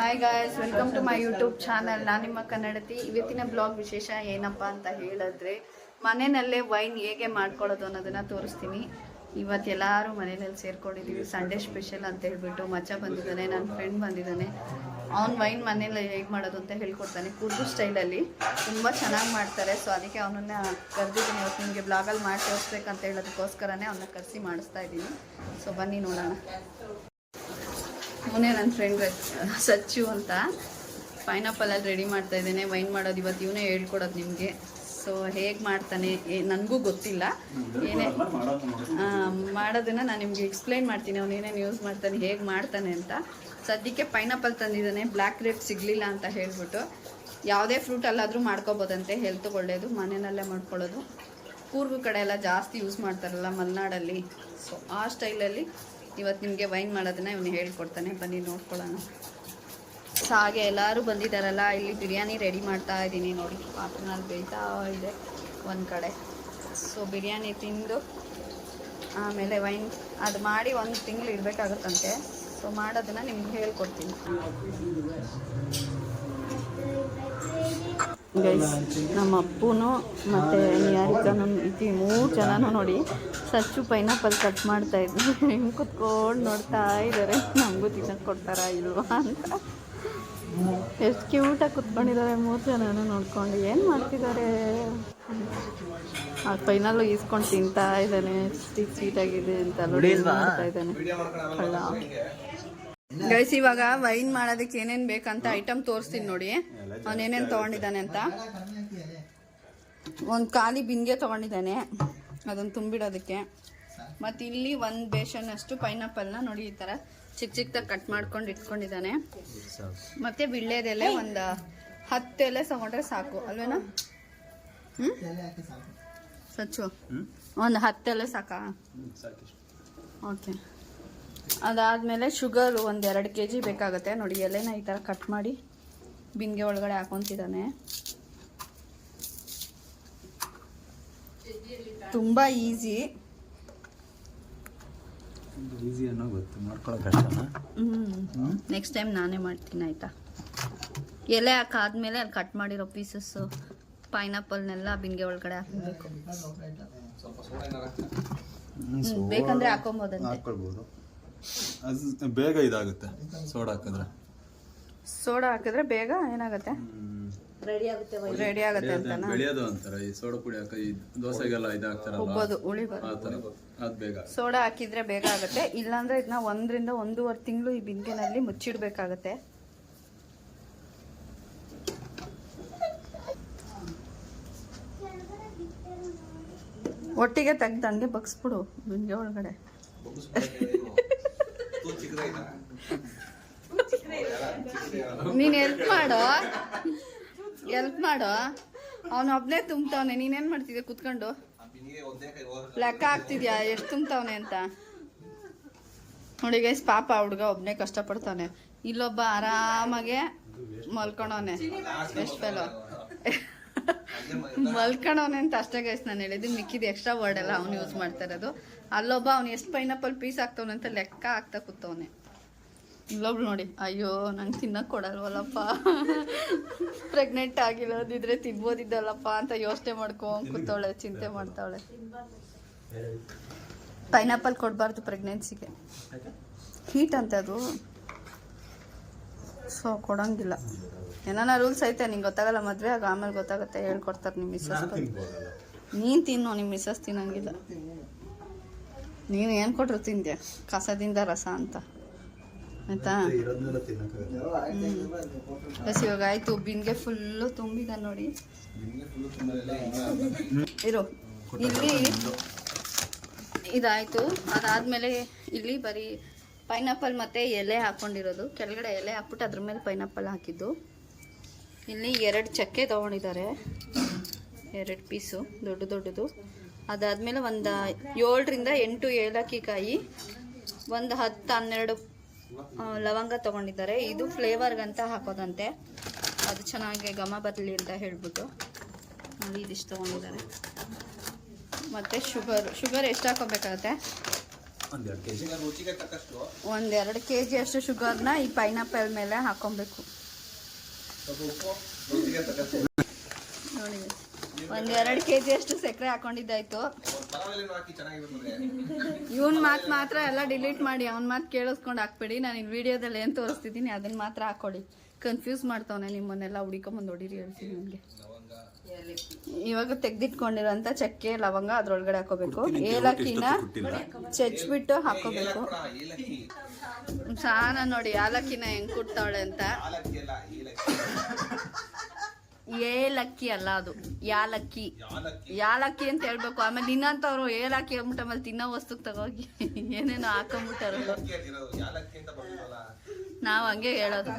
Hi guys, welcome to my YouTube channel. ನಾನು ನಿಮ್ಮ ಕನ್ನಡತಿ. ಇವತ್ತಿನ ಬ್ಲಾಗ್ ವಿಶೇಷ ಏನಪ್ಪ ಅಂತ ಹೇಳಿದ್ರೆ, ಮನೆಯಲ್ಲೇ ವೈನ್ ಹೇಗೆ ಮಾಡ್ಕೊಳ್ಳೋದು ಅನ್ನೋದನ್ನು ತೋರಿಸ್ತೀನಿ. ಇವತ್ತು ಎಲ್ಲರೂ ಮನೆಯಲ್ಲಿ ಸೇರ್ಕೊಂಡಿದ್ದೀವಿ. ಸಂಡೇ ಸ್ಪೆಷಲ್ ಅಂತ ಹೇಳ್ಬಿಟ್ಟು ಮಚ್ಚ ಬಂದಿದ್ದಾನೆ, ನನ್ನ ಫ್ರೆಂಡ್ ಬಂದಿದ್ದಾನೆ. ಅವ್ನು ವೈನ್ ಮನೇಲಿ ಹೇಗೆ ಮಾಡೋದು ಅಂತ ಹೇಳ್ಕೊಡ್ತಾನೆ. ಕೂರ್ಗು ಸ್ಟೈಲಲ್ಲಿ ತುಂಬ ಚೆನ್ನಾಗಿ ಮಾಡ್ತಾರೆ. ಸೊ ಅದಕ್ಕೆ ಅವನನ್ನ ಕರೆದಿದ್ದೀನಿ. ಇವತ್ತು ನಿಮಗೆ ಬ್ಲಾಗಲ್ಲಿ ಮಾಡಿ ತೋರಿಸ್ಬೇಕಂತ ಹೇಳೋದಕ್ಕೋಸ್ಕರನೇ ಅವನ್ನ ಕರೆಸಿ ಮಾಡಿಸ್ತಾ ಇದ್ದೀನಿ. ಸೊ ಬನ್ನಿ ನೋಡೋಣ. ಅವನೇ ನನ್ನ ಫ್ರೆಂಡ್ ಸಚ್ಚು ಅಂತ ಪೈನಾಪಲಲ್ಲಿ ರೆಡಿ ಮಾಡ್ತಾ ಇದ್ದೇನೆ. ವೈನ್ ಮಾಡೋದು ಇವತ್ತು ಇವನೇ ಹೇಳ್ಕೊಡೋದು ನಿಮಗೆ. ಸೊ ಹೇಗೆ ಮಾಡ್ತಾನೆ ನನಗೂ ಗೊತ್ತಿಲ್ಲ. ಏನೇ ಮಾಡೋದನ್ನು ನಾನು ನಿಮಗೆ ಎಕ್ಸ್ಪ್ಲೈನ್ ಮಾಡ್ತೀನಿ. ಅವನು ಏನೇನು ಯೂಸ್ ಮಾಡ್ತಾನೆ, ಹೇಗೆ ಮಾಡ್ತಾನೆ ಅಂತ. ಸದ್ಯಕ್ಕೆ ಪೈನಾಪಲ್ ತಂದಿದ್ದಾನೆ. ಬ್ಲ್ಯಾಕ್ ಗ್ರೇಪ್ ಸಿಗಲಿಲ್ಲ ಅಂತ ಹೇಳ್ಬಿಟ್ಟು. ಯಾವುದೇ ಫ್ರೂಟಲ್ಲಾದರೂ ಮಾಡ್ಕೋಬೋದಂತೆ, ಹೆಲ್ತ್ಗೆ ಒಳ್ಳೆಯದು. ಮನೆಯಲ್ಲೇ ಮಾಡ್ಕೊಳ್ಳೋದು. ಕೂರ್ಗು ಕಡೆ ಎಲ್ಲ ಜಾಸ್ತಿ ಯೂಸ್ ಮಾಡ್ತಾರಲ್ಲ ಮಲೆನಾಡಲ್ಲಿ. ಸೊ ಆ ಸ್ಟೈಲಲ್ಲಿ ಇವತ್ತು ನಿಮಗೆ ವೈನ್ ಮಾಡೋದನ್ನ ಇವನು ಹೇಳ್ಕೊಡ್ತಾನೆ. ಬನ್ನಿ ನೋಡ್ಕೊಳ್ಳೋಣ. ಸೊ ಹಾಗೆ ಎಲ್ಲರೂ ಬಂದಿದ್ದಾರಲ್ಲ, ಇಲ್ಲಿ ಬಿರಿಯಾನಿ ರೆಡಿ ಮಾಡ್ತಾ ಇದ್ದೀನಿ ನೋಡಿ. ಪಾತ್ರೆನಲ್ಲಿ ಬೇಯ್ತಾ ಇದೆ ಒಂದು ಕಡೆ. ಸೊ ಬಿರಿಯಾನಿ ತಿಂದು ಆಮೇಲೆ ವೈನ್ ಅದು ಮಾಡಿ 1 ತಿಂಗಳು ಇರಬೇಕಾಗುತ್ತಂತೆ. ಸೊ ಮಾಡೋದನ್ನು ನಿಮ್ಗೆ ಹೇಳ್ಕೊಡ್ತೀನಿ ಗೈಸ್. ನಮ್ಮ ಅಪ್ಪನೂ ಮತ್ತು ನಿಹಾರಿಕಾನು ಇದ್ದೀವಿ, 3 ಜನನೂ ನೋಡಿ ಸಚ್ಚು ಪೈನಾಪಲ್ ಕಟ್ ಮಾಡ್ತಾ ಇದ್ವಿ. ಹೆಂಗೆ ಕುತ್ಕೊಂಡು ನೋಡ್ತಾ ಇದ್ದಾರೆ, ನಮಗೂ ತಿನ್ನಕ್ಕೆ ಕೊಡ್ತಾರಾ ಇಲ್ವಾ ಅಂತ. ಎಷ್ಟು ಕ್ಯೂಟಾಗಿ ಕುತ್ಕೊಂಡಿದ್ದಾರೆ 3 ಜನನೂ ನೋಡ್ಕೊಂಡು. ಏನು ಮಾಡ್ತಿದ್ದಾರೆ ಆ ಫೈನಲ್ಲು ಈಸ್ಕೊಂಡು ತಿಂತಾ ಇದ್ದಾನೆ. ಸ್ವೀಟಾಗಿದೆ ಅಂತ ನೋಡ್ತಾ ಇದ್ದಾನೆ ಕಳ್ಳ. ಗೈಸ್, ಇವಾಗ ವೈನ್ ಮಾಡೋದಕ್ಕೆ ಏನೇನು ಬೇಕಂತ ಐಟಮ್ ತೋರಿಸ್ತೀನಿ ನೋಡಿ. ಅವನೇನೇನು ತೊಗೊಂಡಿದ್ದಾನೆ ಅಂತ. ಒಂದು ಖಾಲಿ ಬಿಂದಿಗೆ ತೊಗೊಂಡಿದ್ದಾನೆ, ಅದನ್ನು ತುಂಬಿಡೋದಕ್ಕೆ. ಮತ್ತು ಇಲ್ಲಿ 1 ಬೇಷನ್ನಷ್ಟು ಪೈನಾಪಲ್ನ ನೋಡಿ ಈ ಥರ ಚಿಕ್ಕ ಚಿಕ್ಕದಾಗಿ ಕಟ್ ಮಾಡ್ಕೊಂಡು ಇಟ್ಕೊಂಡಿದ್ದಾನೆ. ಮತ್ತು ವಿಳ್ಯದೆಲೆ ಒಂದು 10 ಎಲೆ ತಗೊಂಡ್ರೆ ಸಾಕು ಅಲ್ವೇನಾ? ಸಚ್ಚು ಒಂದು 10 ಎಲೆ ಸಾಕಾ? ಓಕೆ. ಅದಾದಮೇಲೆ ಶುಗರು ಒಂದು 2 kg ಬೇಕಾಗುತ್ತೆ ನೋಡಿ. ಎಲೆನ ಈ ಥರ ಕಟ್ ಮಾಡಿ ಬಿಂದಿಗೆ ಒಳಗಡೆ ಹಾಕೊತಿದ್ದಾನೆ. ತುಂಬ ಈಸಿ ಅನ್ನೋ ಗೊತ್ತು, ಮಾಡ್ಕೊಳ್ಳೋಕೆ ಕಷ್ಟನಾ? ನೆಕ್ಸ್ಟ್ ಟೈಮ್ ನಾನೇ ಮಾಡ್ತೀನಿ ಆಯಿತಾ. ಎಲೆ ಹಾಕಾದ್ಮೇಲೆ ಅಲ್ಲಿ ಕಟ್ ಮಾಡಿರೋ ಪೀಸಸ್ಸು ಪೈನಾಪಲ್ನೆಲ್ಲ ಬಿಂದಿಗೆ ಒಳಗಡೆ ಹಾಕಬೇಕು. ಬೇಕಂದ್ರೆ ಹಾಕೊಬೋದಂತೆ. ಬೇಗ ಇದಾಗುತ್ತೆ ಸೋಡಾ ಹಾಕಿದ್ರೆ ಬೇಗ ಏನಾಗುತ್ತೆ, ರೆಡಿ ಆಗುತ್ತೆ ಅಂತ ಬೆಳೆಯೋದು ಅಂತಾರೆ. ಈ ಸೋಡಾ ಪುಡಿ ಹಾಕಿ ದೋಸೆಗೆಲ್ಲ ಇದಾಗ್ತಾರಲ್ಲ, ಉಬ್ಬೋದು, ಉಳಿ ಬರುತ್ತೆ. ಅದು ಬೇಗ ಸೋಡಾ ಹಾಕಿದ್ರೆ ಬೇಗ ಆಗುತ್ತೆ. ಇಲ್ಲಾಂದ್ರೆ ಇದನ್ನ 1 ರಿಂದ 1.5 ತಿಂಗಳು ಈ ಬಿಂದಿಗೆನಲ್ಲಿ ಮುಚ್ಚಿಡ್ಬೇಕಾಗತ್ತೆ. ಒಟ್ಟಿಗೆ ತೆಗ್ದಂಗೆ ಬಗ್ಸ್ಬಿಡು ಬಿಂದಿಗೆ ಒಳಗಡೆ. ನೀನ್ ಹೆಲ್ಪ್ ಮಾಡೋ. ಅವನು ಒಬ್ನೇ ತುಂಬ್ತಾವನೆ, ನೀನೇನ್ ಮಾಡ್ತಿದ್ಯಾ ಕುತ್ಕೊಂಡು? ಲೆಕ್ಕ ಹಾಕ್ತಿದ್ಯಾ ಎಷ್ಟು ತುಂಬ್ತಾವನೆ ಅಂತ ನೋಡಿ ಗೈಸ್. ಪಾಪ ಹುಡುಗ ಒಬ್ನೇ ಕಷ್ಟಪಡ್ತಾನೆ. ಇಲ್ಲೊಬ್ಬ ಆರಾಮಾಗೆ ಮಲ್ಕೊಂಡವನೆ. ಎಷ್ಟು ಫೆಲೋ ಮಲ್ಕೊಂಡವನೆ ಅಂತ ಅಷ್ಟೇ ಗೈಸ್ ನಾನು ಹೇಳಿದ್ದು. ಮಿಕ್ಕಿದ ಎಕ್ಸ್ಟ್ರಾ ವರ್ಡ್ ಎಲ್ಲ ಅವ್ನು ಯೂಸ್ ಮಾಡ್ತಾ ಇರೋದು. ಅಲ್ಲೊಬ್ಬ ಅವ್ನು ಎಷ್ಟು ಪೈನಾಪಲ್ ಪೀಸ್ ಹಾಕ್ತವನೆ ಅಂತ ಲೆಕ್ಕ ಹಾಕ್ತಾ ಕೂತವನೆ. ಇಲ್ಲೊಬ್ಳು ನೋಡಿ, ಅಯ್ಯೋ ನಂಗೆ ತಿನ್ನಕ್ಕೆ ಕೊಡಲ್ವಲ್ಲಪ್ಪ, ಪ್ರೆಗ್ನೆಂಟ್ ಆಗಿರೋದಿದ್ರೆ ತಿನ್ಬೋದಿದ್ದಲ್ಲಪ್ಪ ಅಂತ ಯೋಚನೆ ಮಾಡ್ಕೊಂಡು ಕೂತವಳೆ, ಚಿಂತೆ ಮಾಡ್ತಾವಳೆ. ಪೈನಾಪಲ್ ಕೊಡಬಾರ್ದು ಪ್ರೆಗ್ನೆನ್ಸಿಗೆ, ಹೀಟ್ ಅಂತೆ ಅದು. ಸೊ ಕೊಡಂಗಿಲ್ಲ. ಏನಾನ ರೂಲ್ಸ್ ಐತೆ, ನಿಂಗೆ ಗೊತ್ತಾಗಲ್ಲ. ಮದುವೆ ಆಗ ಆಮೇಲೆ ಗೊತ್ತಾಗುತ್ತೆ, ಹೇಳ್ಕೊಡ್ತಾರೆ ನಿಮ್ಮ ಮಿಸ್ಸಸ್. ನೀನು ತಿನ್ನು, ನಿಮ್ಮ ಮಿಸ್ಸಸ್ ತಿನ್ನಂಗಿಲ್ಲ. ನೀನು ಏನು ಕೊಟ್ಟರು ತಿಂದೆ, ಕಸದಿಂದ ರಸ ಅಂತ ಆಯ್ತಾ. ಬಸ್ ಇವಾಗ ಆಯ್ತು. ಬಿಂದಿಗೆ ಫುಲ್ಲು ತುಂಬಿದ ನೋಡಿ. ಇರು, ಇಲ್ಲಿ ಇದಾಯಿತು. ಅದಾದಮೇಲೆ ಇಲ್ಲಿ ಬರೀ ಪೈನಾಪಲ್ ಮತ್ತು ಎಲೆ ಹಾಕ್ಕೊಂಡಿರೋದು. ಕೆಳಗಡೆ ಎಲೆ ಹಾಕ್ಬಿಟ್ಟು ಅದ್ರ ಮೇಲೆ ಪೈನಾಪಲ್ ಹಾಕಿದ್ದು. ಇಲ್ಲಿ 2 ಚಕ್ಕೆ ತೊಗೊಂಡಿದ್ದಾರೆ, 2 ಪೀಸು ದೊಡ್ಡದು. ಅದಾದಮೇಲೆ ಒಂದು 7 ರಿಂದ 8 ಏಲಕ್ಕಿ ಕಾಯಿ, ಒಂದು 10-12 ಲವಂಗ ತೊಗೊಂಡಿದ್ದಾರೆ. ಇದು ಫ್ಲೇವರ್ಗಂತ ಹಾಕೋದಂತೆ, ಅದು ಚೆನ್ನಾಗಿ ಘಮ ಬರಲಿ ಅಂತ ಹೇಳ್ಬಿಟ್ಟು ನೋಡಿ ಇದಿಷ್ಟು ತೊಗೊಂಡಿದ್ದಾರೆ. ಮತ್ತು ಶುಗರ್ ಎಷ್ಟು ಹಾಕೋಬೇಕಾಗತ್ತೆ? ಒಂದೆರಡು ಕೆ ಜಿ ರುಚಿಗೆ ತಕ್ಕಷ್ಟು ಒಂದೆರಡು ಕೆ ಜಿ ಅಷ್ಟು ಶುಗರ್ನ ಈ ಪೈನಾಪಲ್ ಮೇಲೆ ಹಾಕೊಬೇಕು. ಸ್ವಲ್ಪ ಉಪ್ಪು, ರುಚಿಗೆ ತಕ್ಕಷ್ಟು. ನೋಡಿ ಒಂದೆರಡು ಕೆ ಜಿ ಅಷ್ಟು ಸಕ್ಕರೆ ಹಾಕೊಂಡಿದ್ದಾಯ್ತು. ಪರವಾಗಿಲ್ಲ ಹಾಕಿ ಚೆನ್ನಾಗಿ ಬರ್ತದೆ. ಇವನ್ ಮಾತು ಮಾತ್ರ ಎಲ್ಲ ಡಿಲೀಟ್ ಮಾಡಿ, ಅವ್ನ ಮಾತು ಕೇಳಿಸ್ಕೊಂಡು ಹಾಕ್ಬೇಡಿ. ನಾನು ಇಲ್ಲಿ ವಿಡಿಯೋದಲ್ಲಿ ಏನು ತೋರಿಸ್ತಿದ್ದೀನಿ ಅದನ್ನ ಮಾತ್ರ ಹಾಕೊಳ್ಳಿ. ಕನ್ಫ್ಯೂಸ್ ಮಾಡ್ತಾವನೆ ನಿಮ್ಮನ್ನೆಲ್ಲ ಹುಡಿಕೊಂಬಂದು ಹೊಡೀರಿ ಹೇಳ್ತೀನಿ ನನಗೆ. ಇವಾಗ ತೆಗ್ದಿಟ್ಕೊಂಡಿರೋಂಥ ಚಕ್ಕೆ ಲವಂಗ ಅದ್ರೊಳಗಡೆ ಹಾಕೋಬೇಕು. ಏಲಕ್ಕಿನ ಚೆಚ್ಬಿಟ್ಟು ಹಾಕೋಬೇಕು. ಸಾನ ನೋಡಿ ಯಾಲಕ್ಕಿನ ಹೆಂಗ್ ಕುಟ್ತಾವಳೆ ಅಂತ. ಏಲಕ್ಕಿ ಅಲ್ಲ ಅದು, ಯಾಲಕ್ಕಿ. ಯಾಲಕ್ಕಿ ಅಂತ ಹೇಳ್ಬೇಕು. ಆಮೇಲೆ ನಿನ್ನಂತವ್ರು ಏಲಕ್ಕಿ ಅಂದ್ಬಿಟ್ಟು ಆಮೇಲೆ ತಿನ್ನೋ ವಸ್ತು ತಗೋಗಿ ಏನೇನೋ ಹಾಕೊಂಡ್ಬಿಟ್ಟಾರ. ನಾವು ಹಂಗೆ ಹೇಳೋದು,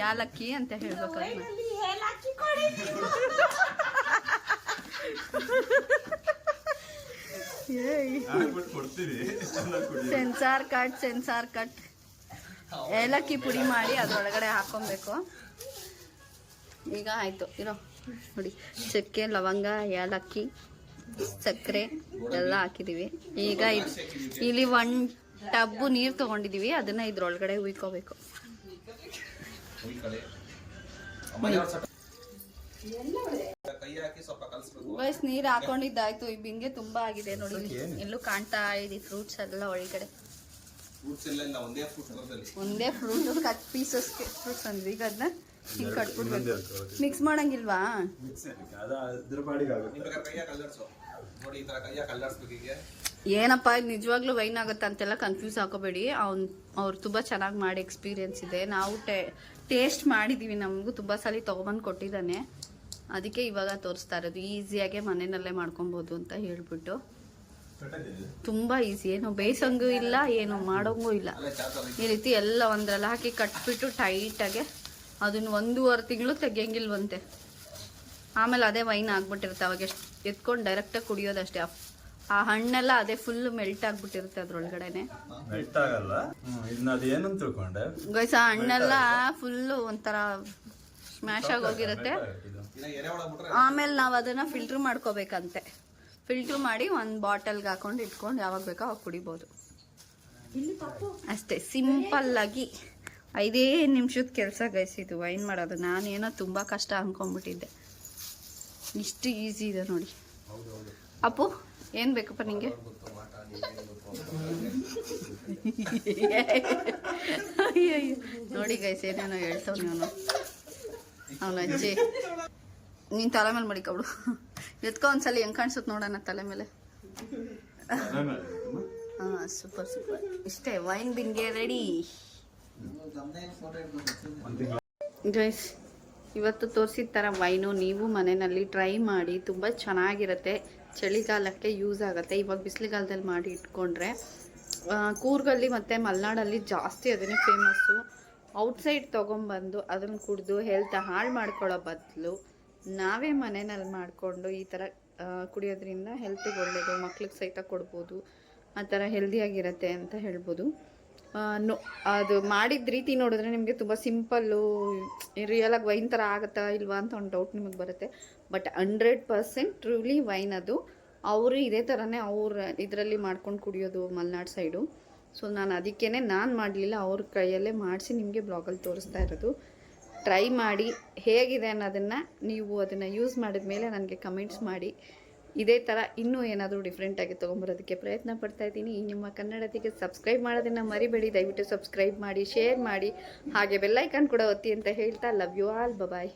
ಯಾಲಕ್ಕಿ ಅಂತ ಹೇಳ್ಬೇಕು. ಸೆನ್ಸಾರ್ ಕಟ್ ಏಲಕ್ಕಿ ಪುಡಿ ಮಾಡಿ ಅದ್ರೊಳಗಡೆ ಹಾಕೊಬೇಕು. ಈಗ ಆಯ್ತು ಇರೋ ನೋಡಿ, ಚಕ್ಕೆ ಲವಂಗ ಏಲಕ್ಕಿ ಸಕ್ಕರೆ ಎಲ್ಲ ಹಾಕಿದೀವಿ. ಈಗ ಇಲ್ಲಿ 1 ಟಬ್ಬು ನೀರು ತಗೊಂಡಿದೀವಿ, ಅದನ್ನ ಇದ್ರೊಳಗಡೆ ಉಯ್ಕೋಬೇಕು. ಬಸ್ ನೀರು ಹಾಕೊಂಡಿದ್ದಾಯ್ತು. ಈ ಬಿಂಗೆ ತುಂಬಾ ಆಗಿದೆ ನೋಡಿ, ಎಲ್ಲೂ ಕಾಣ್ತಾ ಇದೆ ಫ್ರೂಟ್ಸ್ ಎಲ್ಲ ಒಳಗಡೆ. ಒಂದೇ ಫ್ರೂಟ್ ಕಟ್ ಪೀಸಸ್ ಫ್ರೂಟ್ಸ್ ಅಂದ್ರೆ ಈಗ ಅದನ್ನ ಹಿಂಗೆ ಕಟ್ಬಿಡ್ಬೇಕು. ಮಿಕ್ಸ್ ಮಾಡಂಗಿಲ್ವಾ? ಏನಪ್ಪ ನಿಜವಾಗ್ಲೂ ವೈನ್ ಆಗುತ್ತೆ ಅಂತೆಲ್ಲ ಕನ್ಫ್ಯೂಸ್ ಹಾಕೋಬೇಡಿ. ಅವ್ರು ತುಂಬ ಚೆನ್ನಾಗಿ ಮಾಡಿ ಎಕ್ಸ್ಪೀರಿಯನ್ಸ್ ಇದೆ. ನಾವು ಟೇಸ್ಟ್ ಮಾಡಿದ್ದೀವಿ, ನಮಗೂ ತುಂಬ ಸಲ ತೊಗೊಬಂದು ಕೊಟ್ಟಿದ್ದಾನೆ. ಅದಕ್ಕೆ ಇವಾಗ ತೋರಿಸ್ತಾ ಇರೋದು. ಈಸಿಯಾಗೆ ಮನೆಯಲ್ಲೇ ಮಾಡ್ಕೊಬೋದು ಅಂತ ಹೇಳ್ಬಿಟ್ಟು. ತುಂಬ ಈಸಿ, ಏನು ಬೇಯಿಸೋಂಗೂ ಇಲ್ಲ, ಏನು ಮಾಡೋಂಗೂ ಇಲ್ಲ. ಈ ರೀತಿ ಎಲ್ಲ ಒಂದ್ರಲ್ಲಿ ಹಾಕಿ ಕಟ್ಬಿಟ್ಟು ಟೈಟಾಗೆ ಅದನ್ನು 1.5 ತಿಂಗಳು ತೆಗಿಯಂಗಿಲ್ವಂತೆ. ಆಮೇಲೆ ಅದೇ ವೈನ್ ಆಗ್ಬಿಟ್ಟಿರುತ್ತೆ. ಅವಾಗ ಎಷ್ಟು ಎತ್ಕೊಂಡು ಡೈರೆಕ್ಟಾಗಿ ಕುಡಿಯೋದಷ್ಟೇ. ಆ ಹಣ್ಣೆಲ್ಲ ಅದೇ ಫುಲ್ ಮೆಲ್ಟ್ ಆಗ್ಬಿಟ್ಟಿರುತ್ತೆ ಅದ್ರೊಳಗಡೆನೆ. ಗೈಸ್ ಆ ಹಣ್ಣೆಲ್ಲ ಫುಲ್ಲು ಒಂಥರ ಸ್ಮ್ಯಾಶ್ ಆಗಿ ಹೋಗಿರುತ್ತೆ. ಆಮೇಲೆ ನಾವು ಅದನ್ನ ಫಿಲ್ಟರ್ ಮಾಡ್ಕೋಬೇಕಂತೆ. ಫಿಲ್ಟರ್ ಮಾಡಿ ಒಂದು ಬಾಟಲ್ಗೆ ಹಾಕೊಂಡು ಇಟ್ಕೊಂಡು ಯಾವಾಗ ಬೇಕೋ ಅವಾಗ ಕುಡಿಬೋದು. ಅಷ್ಟೇ ಸಿಂಪಲ್ ಆಗಿ 5 ನಿಮಿಷದ ಕೆಲಸ ಗೈಸ್ ಇದು ವೈನ್ ಮಾಡೋದು. ನಾನೇನೋ ತುಂಬ ಕಷ್ಟ ಅನ್ಕೊಂಡ್ಬಿಟ್ಟಿದ್ದೆ, ಇಷ್ಟು ಈಸಿ ಇದೆ ನೋಡಿ. ಅಪ್ಪು ಏನು ಬೇಕಪ್ಪ ನಿಂಗೆ? ಅಯ್ಯಯ್ಯೋ ನೋಡಿ ಗೈಸ್ ಏನೇನೋ ಹೇಳ್ತಾವ ನೀನು. ಅವನ ಅಜ್ಜಿ ನೀನು ತಲೆ ಮೇಲೆ ಮಡಿಕೊಬಿಡು. ಎತ್ಕೊ ಒಂದ್ಸಲ ಹೆಂಗೆ ಕಾಣಿಸುತ್ತೆ ನೋಡೋಣ ತಲೆ ಮೇಲೆ. ಹಾಂ ಸೂಪರ್ ಸೂಪರ್. ಇಷ್ಟೇ ವೈನ್ ಬಿಂಗೆ ರೆಡಿ ಗೈಸ್. ಇವತ್ತು ತೋರಿಸಿದ ಥರ ವೈನು ನೀವು ಮನೆಯಲ್ಲಿ ಟ್ರೈ ಮಾಡಿ, ತುಂಬ ಚೆನ್ನಾಗಿರುತ್ತೆ. ಚಳಿಗಾಲಕ್ಕೆ ಯೂಸ್ ಆಗುತ್ತೆ. ಇವಾಗ ಬಿಸಿಲುಗಾಲದಲ್ಲಿ ಮಾಡಿ ಇಟ್ಕೊಂಡ್ರೆ ಕೂರ್ಗಲ್ಲಿ ಮತ್ತು ಮಲೆನಾಡಲ್ಲಿ ಜಾಸ್ತಿ ಅದನ್ನೇ ಫೇಮಸ್ಸು. ಔಟ್ಸೈಡ್ ತೊಗೊಂಬಂದು ಅದನ್ನು ಕುಡಿದು ಹೆಲ್ತ್ ಹಾಳು ಮಾಡ್ಕೊಳ್ಳೋ ಬದಲು ನಾವೇ ಮನೆಯಲ್ಲಿ ಮಾಡಿಕೊಂಡು ಈ ಥರ ಕುಡಿಯೋದ್ರಿಂದ ಹೆಲ್ತಿಗೆ ಒಳ್ಳೆಯದು. ಮಕ್ಳಿಗೆ ಸಹಿತ ಕೊಡ್ಬೋದು. ಆ ಥರ ಹೆಲ್ದಿಯಾಗಿರುತ್ತೆ ಅಂತ ಹೇಳ್ಬೋದು. ಅದು ಮಾಡಿದ ರೀತಿ ನೋಡಿದ್ರೆ ನಿಮಗೆ ತುಂಬ ಸಿಂಪಲ್ಲು, ರಿಯಲಾಗಿ ವೈನ್ ಥರ ಆಗುತ್ತಾ ಇಲ್ವಾ ಅಂತ ಒಂದು ಡೌಟ್ ನಿಮಗೆ ಬರುತ್ತೆ. ಬಟ್ 100% ಟ್ರೂಲಿ ವೈನ್ ಅದು. ಅವರು ಇದೇ ಥರನೇ ಅವ್ರ ಇದರಲ್ಲಿ ಮಾಡ್ಕೊಂಡು ಕುಡಿಯೋದು ಮಲೆನಾಡು ಸೈಡು. ಸೊ ನಾನು ಅದಕ್ಕೇ ನಾನು ಮಾಡಲಿಲ್ಲ, ಅವ್ರ ಕೈಯಲ್ಲೇ ಮಾಡಿಸಿ ನಿಮಗೆ ಬ್ಲಾಗಲ್ಲಿ ತೋರಿಸ್ತಾ ಇರೋದು. ಟ್ರೈ ಮಾಡಿ ಹೇಗಿದೆ ಅನ್ನೋದನ್ನು ನೀವು ಅದನ್ನು ಯೂಸ್ ಮಾಡಿದ ಮೇಲೆ ನನಗೆ ಕಮೆಂಟ್ಸ್ ಮಾಡಿ. ಇದೇ ಥರ ಇನ್ನೂ ಏನಾದರೂ ಡಿಫ್ರೆಂಟಾಗಿ ತೊಗೊಂಬರೋದಕ್ಕೆ ಪ್ರಯತ್ನ ಪಡ್ತಾಯಿದ್ದೀನಿ. ಈ ನಿಮ್ಮ ಕನ್ನಡತಿಗೆ ಸಬ್ಸ್ಕ್ರೈಬ್ ಮಾಡೋದನ್ನು ಮರಿಬೇಡಿ. ದಯವಿಟ್ಟು ಸಬ್ಸ್ಕ್ರೈಬ್ ಮಾಡಿ, ಶೇರ್ ಮಾಡಿ, ಹಾಗೆ ಬೆಲ್ಲೈಕನ್ ಕೂಡ ಒತ್ತಿ ಅಂತ ಹೇಳ್ತಾ ಲವ್ ಯು ಆಲ್. ಬಾಯ್.